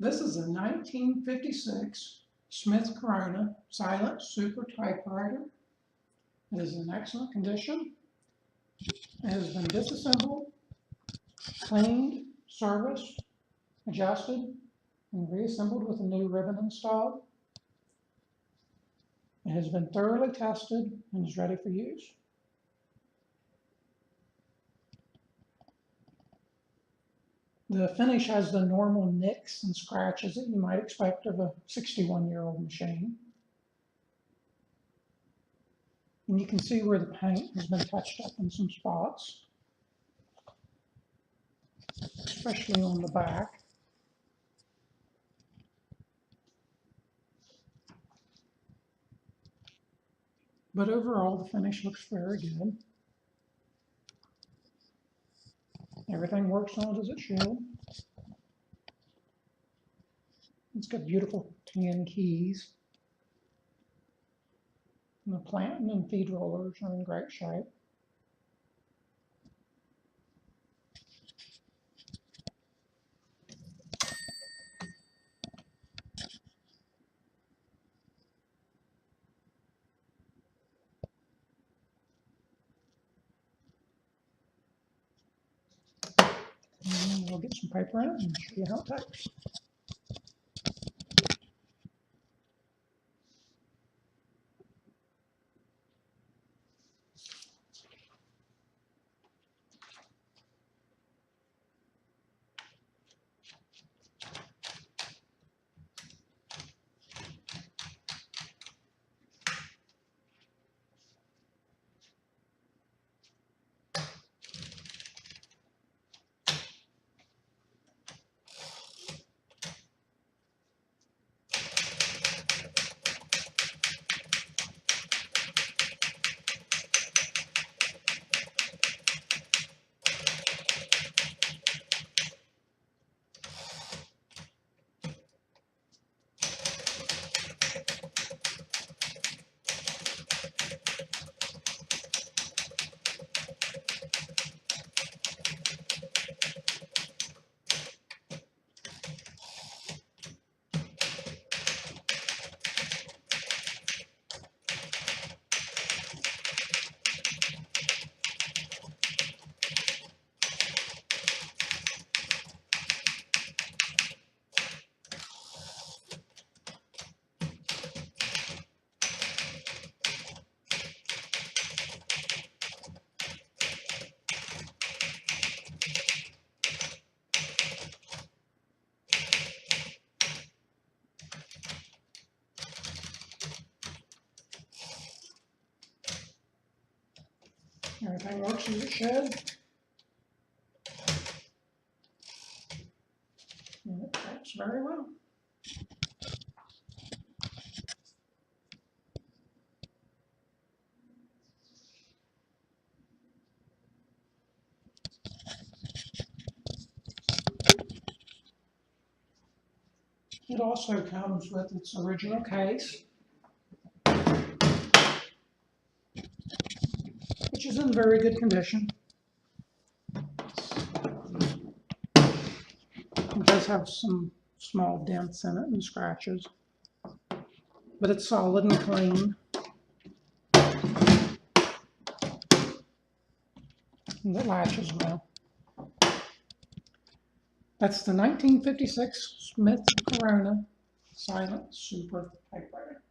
This is a 1956 Smith Corona Silent Super Typewriter. It is in excellent condition. It has been disassembled, cleaned, serviced, adjusted, and reassembled with a new ribbon installed. It has been thoroughly tested and is ready for use. The finish has the normal nicks and scratches that you might expect of a 61-year-old machine. And you can see where the paint has been touched up in some spots, especially on the back. But overall, the finish looks very good. Everything works on it as it should. It's got beautiful tan keys. And the planting and feed rollers are in great shape. And we'll get some paper in it and show you how it types. Everything works as it should. And it types very well. It also comes with its original case, which is in very good condition. It does have some small dents in it and scratches, but it's solid and clean. And it latches well. That's the 1956 Smith Corona Silent Super Typewriter.